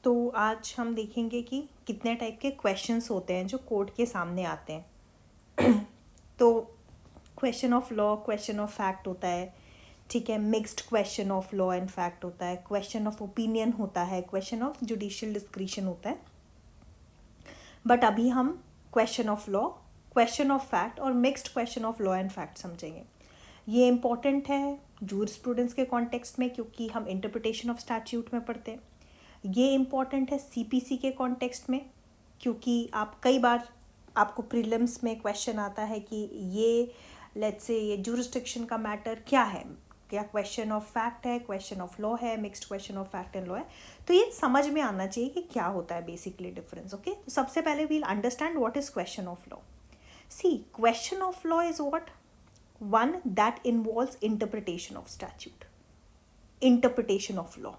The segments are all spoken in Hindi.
तो आज हम देखेंगे कि कितने टाइप के क्वेश्चंस होते हैं जो कोर्ट के सामने आते हैं। तो question of law, question of fact होता है, ठीक है। Mixed question of law and fact होता है, क्वेश्चन ऑफ ओपिनियन होता है, क्वेश्चन ऑफ जुडिशियल डिस्क्रिशन होता है। बट अभी हम question of law, question of fact और mixed question of law and fact समझेंगे। ये इम्पॉर्टेंट है जूरिस्प्रूडेंस के कॉन्टेक्स्ट में, क्योंकि हम इंटरप्रिटेशन ऑफ स्टैट्यूट में पढ़ते हैं। ये इम्पॉर्टेंट है सीपीसी के कॉन्टेक्स्ट में, क्योंकि आप कई बार आपको प्रीलिम्स में क्वेश्चन आता है कि ये लेट्स से ये जुरिस्डिक्शन का मैटर क्या है, क्या क्वेश्चन ऑफ फैक्ट है, क्वेश्चन ऑफ लॉ है, mixed question of fact and law है। तो ये समझ में आना चाहिए कि क्या होता है बेसिकली डिफरेंस। ओके, तो सबसे पहले we'll understand what is question of law. See, question of law is what? One that involves interpretation of statute, interpretation of law.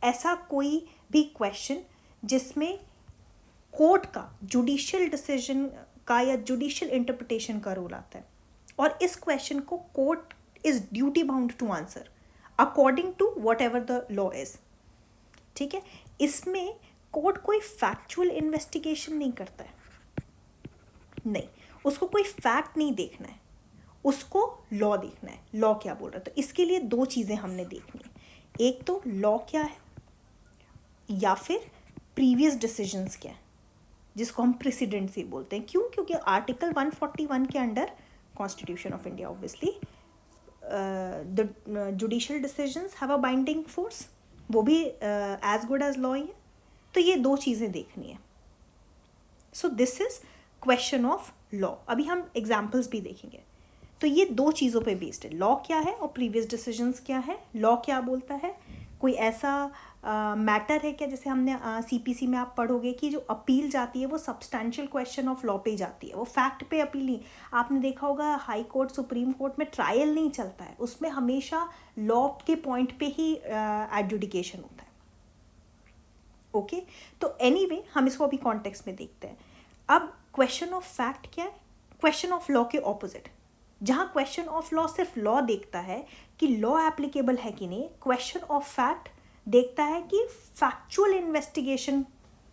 ऐसा कोई भी क्वेश्चन जिसमें कोर्ट का जुडिशियल डिसीजन का या जुडिशियल इंटरप्रिटेशन का रोल आता है, और इस क्वेश्चन को court is duty bound to answer according to whatever the law is. ठीक है, इसमें कोर्ट कोई फैक्चुअल इन्वेस्टिगेशन नहीं करता है, नहीं, उसको कोई फैक्ट नहीं देखना है, उसको लॉ देखना है, लॉ क्या बोल रहा है। तो इसके लिए दो चीज़ें हमने देखनी है, एक तो लॉ क्या है या फिर प्रीवियस डिसीजंस क्या है, जिसको हम प्रेसिडेंसी बोलते हैं। क्यों? क्योंकि आर्टिकल 141 के under constitution of India obviously the judicial decisions have a binding force, वो भी एज गुड एज लॉ ही है। तो ये दो चीज़ें देखनी है। So this is question of law. अभी हम एग्जाम्पल्स भी देखेंगे। तो ये दो चीज़ों पे बेस्ड है, लॉ क्या है और प्रीवियस डिसीजंस क्या है। लॉ क्या बोलता है, कोई ऐसा मैटर है क्या, जैसे हमने सीपीसी में आप पढ़ोगे कि जो अपील जाती है वो सब्सटैंशियल क्वेश्चन ऑफ लॉ पे जाती है, वो फैक्ट पे अपील नहीं। आपने देखा होगा हाई कोर्ट, सुप्रीम कोर्ट में ट्रायल नहीं चलता है, उसमें हमेशा लॉ के पॉइंट पे ही एडजुडिकेशन होता है। ओके, तो एनीवे हम इसको अभी कॉन्टेक्स्ट में देखते हैं। अब क्वेश्चन ऑफ फैक्ट क्या है? क्वेश्चन ऑफ लॉ के ऑपोजिट। जहाँ क्वेश्चन ऑफ लॉ सिर्फ लॉ देखता है कि लॉ एप्लीकेबल है कि नहीं, क्वेश्चन ऑफ फैक्ट देखता है कि फैक्चुअल इन्वेस्टिगेशन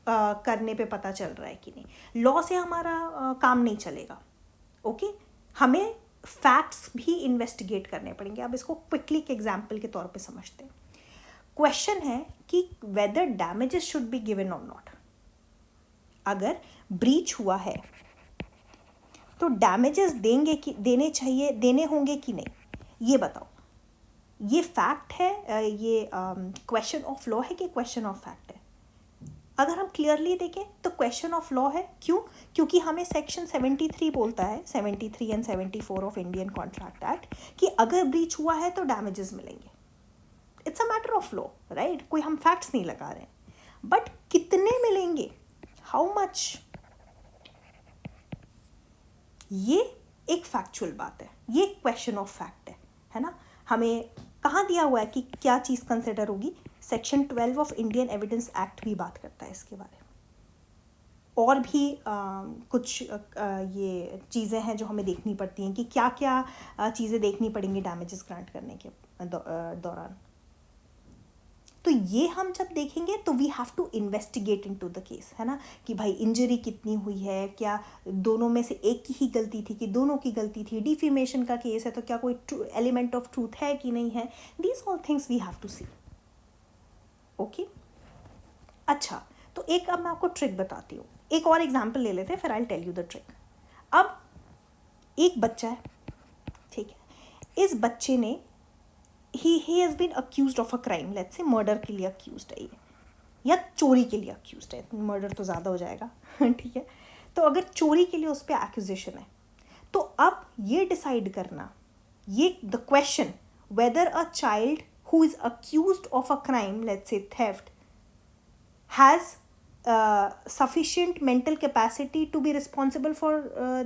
करने पे पता चल रहा है कि नहीं। लॉ से हमारा काम नहीं चलेगा। ओके, हमें फैक्ट्स भी इन्वेस्टिगेट करने पड़ेंगे। अब इसको क्विकली एक एग्जाम्पल के तौर पे समझते हैं। क्वेश्चन है कि whether damages should be given और नॉट। अगर ब्रीच हुआ है तो डैमेजेस देंगे कि देने चाहिए, देने होंगे कि नहीं, ये बताओ। ये फैक्ट है, ये क्वेश्चन ऑफ लॉ है कि क्वेश्चन ऑफ फैक्ट है? अगर हम क्लियरली देखें तो क्वेश्चन ऑफ लॉ है। क्यों? क्योंकि हमें सेक्शन 73 बोलता है, 73 and 74 of Indian contract act, कि अगर ब्रीच हुआ है तो डैमेजेस मिलेंगे। It's a matter of law, right? कोई हम फैक्ट्स नहीं लगा रहे हैं, बट कितने मिलेंगे, हाउ मच, ये एक फैक्चुअल बात है, ये क्वेश्चन ऑफ फैक्ट है ना। हमें कहाँ दिया हुआ है कि क्या चीज़ कंसिडर होगी? Section 12 of Indian evidence act भी बात करता है इसके बारे में। और भी कुछ ये चीज़ें हैं जो हमें देखनी पड़ती हैं कि क्या क्या चीज़ें देखनी पड़ेंगी डैमेजेस ग्रांट करने के दौरान। तो ये हम जब देखेंगे तो we have to investigate into the case, है ना, कि भाई इंजरी कितनी हुई है, क्या दोनों में से एक की ही गलती थी कि दोनों की गलती थी, डिफेमेशन का केस है तो क्या कोई एलिमेंट ऑफ ट्रूथ है कि नहीं है। These all things we have to see. Okay, अच्छा, तो एक अब मैं आपको ट्रिक बताती हूँ, एक और एग्जाम्पल ले लेते हैं, फिर I tell you the trick. अब एक बच्चा है, ठीक है, इस बच्चे ने he has been accused of a crime, let's say murder के लिए अक्यूज्ड है ये, या चोरी के लिए अक्यूज्ड है, मर्डर तो ज़्यादा हो जाएगा। ठीक है, तो अगर चोरी के लिए उस पर एक्यूजेशन है, तो अब ये डिसाइड करना, ये the question whether a child who is accused of a crime, let's say theft, has sufficient mental capacity to be responsible for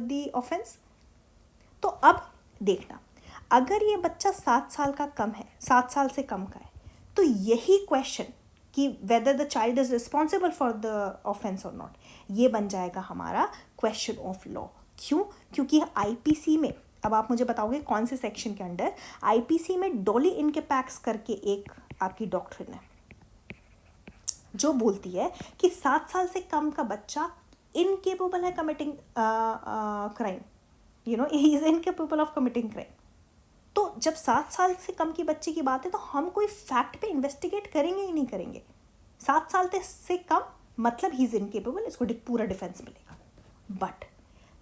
the offense। तो अब देखना, अगर ये बच्चा 7 साल का कम है, 7 साल से कम का है, तो यही क्वेश्चन कि whether the child is responsible for the offence और नॉट, ये बन जाएगा हमारा क्वेश्चन ऑफ लॉ। क्यों? क्योंकि आईपीसी में, अब आप मुझे बताओगे कौन से सेक्शन के अंडर, आईपीसी में डॉली इनके पैक्स करके एक आपकी डॉक्ट्रिन है, जो बोलती है कि 7 साल से कम का बच्चा इनकेपेबल है committing crime, he is incapable of committing crime. तो जब 7 साल से कम की बच्चे की बात है तो हम कोई फैक्ट पे इन्वेस्टिगेट करेंगे ही नहीं करेंगे। 7 साल से कम मतलब ही इज इनकेपेबल, इसको पूरा डिफेंस मिलेगा। बट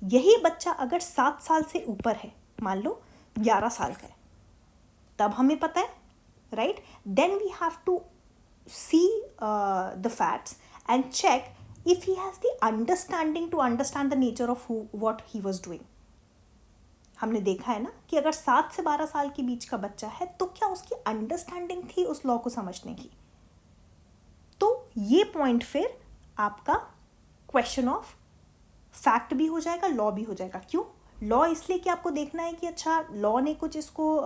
यही बच्चा अगर 7 साल से ऊपर है, मान लो 11 साल का है, तब हमें पता है, right, then we have to see the facts and check if he has the understanding to understand the nature of what he was doing। हमने देखा है ना कि अगर 7 से 12 साल के बीच का बच्चा है तो क्या उसकी अंडरस्टैंडिंग थी उस लॉ को समझने की। तो ये पॉइंट फिर आपका क्वेश्चन ऑफ फैक्ट भी हो जाएगा, लॉ भी हो जाएगा। क्यों लॉ? इसलिए कि आपको देखना है कि अच्छा लॉ ने कुछ इसको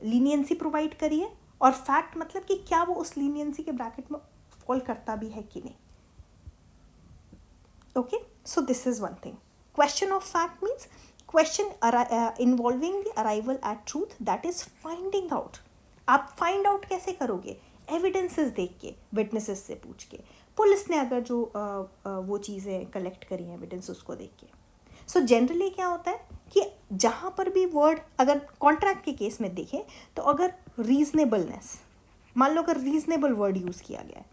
लीनियंसी प्रोवाइड करी है, और फैक्ट मतलब कि क्या वो उस लीनियंसी के ब्रैकेट में फॉल करता भी है कि नहीं। Okay, so this is one thing. Question of fact means question involving the arrival eight truth, that is finding out. आप फाइंड आउट कैसे करोगे? एविडेंसेस देख के, विटनेसेस से पूछ के, पुलिस ने अगर जो वो चीज़ें कलेक्ट करी हैं एविडेंस, उसको देख के। सो जनरली क्या होता है कि जहाँ पर भी वर्ड, अगर कॉन्ट्रैक्ट के केस में देखें तो अगर रीजनेबलनेस, मान लो अगर रीजनेबल वर्ड यूज़ किया गया है,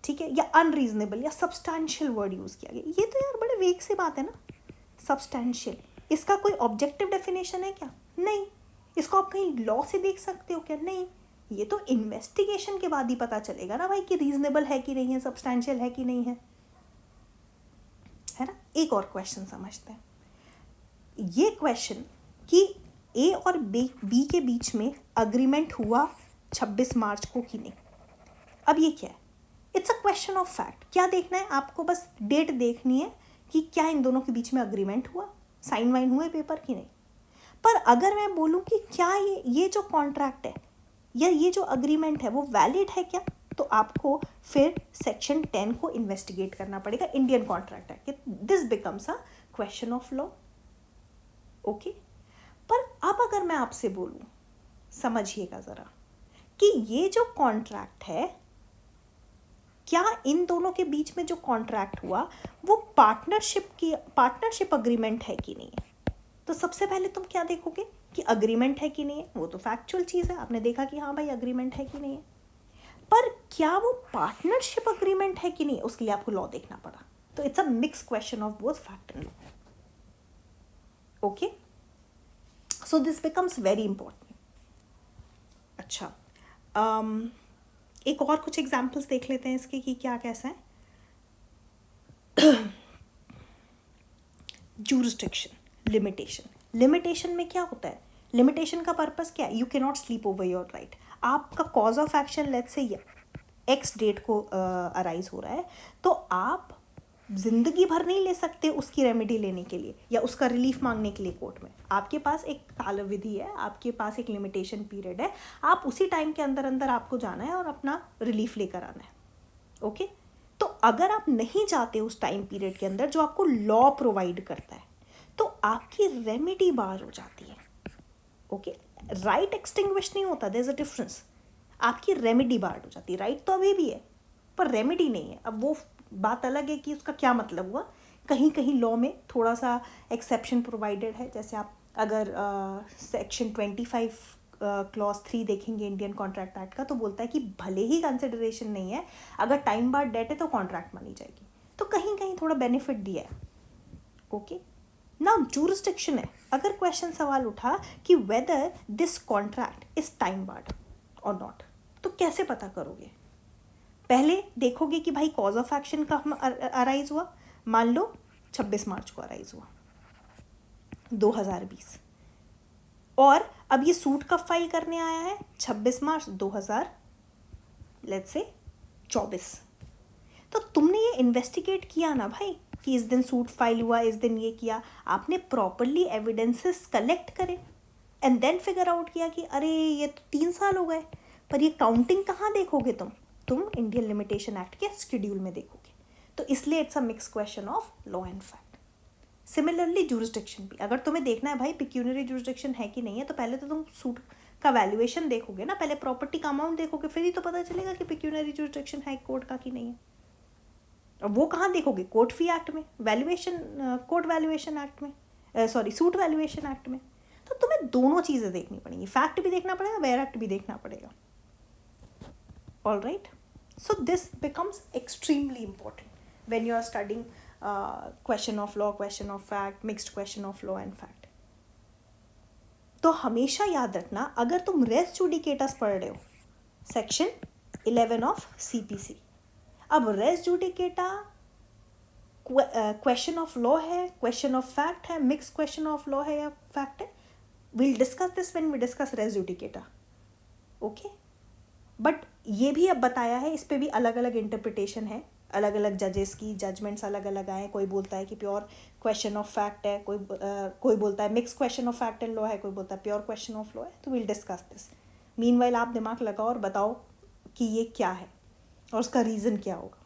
ठीक है, या अनरीजनेबल या सब्सटैंशियल वर्ड यूज़ किया गया, ये तो यार बड़े वेग से बात है ना। सब्सटैंशियल, इसका कोई ऑब्जेक्टिव डेफिनेशन है क्या? नहीं। इसको आप कहीं लॉ से देख सकते हो क्या? नहीं। ये तो इन्वेस्टिगेशन के बाद ही पता चलेगा ना भाई कि रीजनेबल है कि नहीं है, सब्सटैंशियल है कि नहीं है ना। एक और क्वेश्चन समझते हैं। ये क्वेश्चन कि ए और बी के बीच में अग्रीमेंट हुआ 26 मार्च को कि नहीं। अब ये क्या है? It's a question of fact. क्या देखना है आपको? बस डेट देखनी है कि क्या इन दोनों के बीच में अग्रीमेंट हुआ, साइन वाइन हुए पेपर की नहीं। पर अगर मैं बोलूं कि क्या ये जो कॉन्ट्रैक्ट है या ये जो अग्रीमेंट है वो वैलिड है क्या, तो आपको फिर सेक्शन 10 को इन्वेस्टिगेट करना पड़ेगा, Indian contract act. This becomes a question of law. Okay, पर अब अगर मैं आपसे बोलूं, समझिएगा ज़रा, कि ये जो कॉन्ट्रैक्ट है, क्या इन दोनों के बीच में जो कॉन्ट्रैक्ट हुआ वो पार्टनरशिप अग्रीमेंट है कि नहीं है। तो सबसे पहले तुम क्या देखोगे कि अग्रीमेंट है कि नहीं है। वो तो फैक्चुअल चीज़ है, आपने देखा कि हाँ भाई अग्रीमेंट है कि नहीं है। पर क्या वो पार्टनरशिप अग्रीमेंट है कि नहीं, उसके लिए आपको लॉ देखना पड़ा। तो it's a mix question of both fact and law. Okay, so this becomes very important. अच्छा, एक और कुछ एग्जाम्पल्स देख लेते हैं इसके कि क्या कैसा है। jurisdiction, लिमिटेशन में क्या होता है? लिमिटेशन का पर्पस क्या है? You can not sleep over your right. आपका cause of action let's say x date को अराइज हो रहा है, तो आप जिंदगी भर नहीं ले सकते उसकी रेमेडी लेने के लिए या उसका रिलीफ मांगने के लिए कोर्ट में। आपके पास एक काल विधि है, आपके पास एक लिमिटेशन पीरियड है, आप उसी टाइम के अंदर अंदर आपको जाना है और अपना रिलीफ लेकर आना है। ओके, तो अगर आप नहीं जाते उस टाइम पीरियड के अंदर जो आपको लॉ प्रोवाइड करता है, तो आपकी रेमेडी बार हो जाती है। ओके, राइट एक्सटिंग्विश नहीं होता, देयर इज अ डिफरेंस। आपकी रेमेडी बार हो जाती है। राइट तो अभी भी है पर रेमेडी नहीं है। अब वो बात अलग है कि उसका क्या मतलब हुआ। कहीं कहीं लॉ में थोड़ा सा एक्सेप्शन प्रोवाइडेड है, जैसे आप अगर सेक्शन 25 क्लॉज 3 देखेंगे इंडियन कॉन्ट्रैक्ट एक्ट का, तो बोलता है कि भले ही कंसिडरेशन नहीं है, अगर टाइम बार डेट है तो कॉन्ट्रैक्ट मानी जाएगी। तो कहीं कहीं थोड़ा बेनिफिट दिया है। ओके, नाउ जुरिस्डिक्शन है। अगर क्वेश्चन सवाल उठा कि whether this contract is time barred और नॉट, तो कैसे पता करोगे? पहले देखोगे कि भाई कॉज ऑफ एक्शन का अराइज हुआ, मान लो 26 मार्च को अराइज हुआ 2020, और अब ये सूट कब फाइल करने आया है? 26 मार्च 2000 लेट्स से 24। तो तुमने ये इन्वेस्टिगेट किया ना भाई कि इस दिन सूट फाइल हुआ, इस दिन ये किया, आपने प्रॉपरली एविडेंसेस कलेक्ट करे एंड देन फिगर आउट किया कि अरे ये तो 3 साल हो गए। पर ये काउंटिंग कहाँ देखोगे तुम इंडियन लिमिटेशन एक्ट के शेड्यूल में देखोगे। तो इसलिए it's a mix question of law and fact. Similarly jurisdiction भी, अगर तुम्हें देखना है भाई पिक्यूनरी जुरिस्डिक्शन है कि नहीं है, तो पहले तो तुम सूट का वैल्यूएशन देखोगे ना, पहले प्रॉपर्टी का अमाउंट देखोगे, फिर ही तो पता चलेगा कि पेक्यूनियरी जुरिसडिक्शन है कोर्ट का कि नहीं है। अब वो कहाँ देखोगे? कोर्ट फी एक्ट में, वैल्यूएशन कोर्ट वैल्यूएशन एक्ट में, सॉरी सूट वैल्यूएशन एक्ट में। तो तुम्हें दोनों चीज़ें देखनी पड़ेंगी, फैक्ट भी देखना पड़ेगा, वेयर एक्ट भी देखना पड़ेगा। All right, so this becomes extremely important when you are studying question of law, question of fact, mixed question of law and fact. तो हमेशा याद रखना, अगर तुम रेस जुडिकेटस पढ़ रहे हो, सेक्शन 11 ऑफ सीपीसी, अब res judicata question of law है, क्वेश्चन ऑफ फैक्ट है, मिक्स क्वेश्चन ऑफ लॉ है या फैक्ट है, we'll discuss this when we discuss res judicata, okay. But ये भी अब बताया है, इस पे भी अलग अलग इंटरप्रिटेशन है, अलग अलग जजेस की जजमेंट्स अलग अलग आए। कोई बोलता है कि प्योर क्वेश्चन ऑफ फैक्ट है, कोई बोलता है mix question of fact and law है, कोई बोलता है प्योर क्वेश्चन ऑफ लॉ है। तो विल डिस्कस दिस। मीनवाइल आप दिमाग लगाओ और बताओ कि ये क्या है और उसका रीज़न क्या होगा।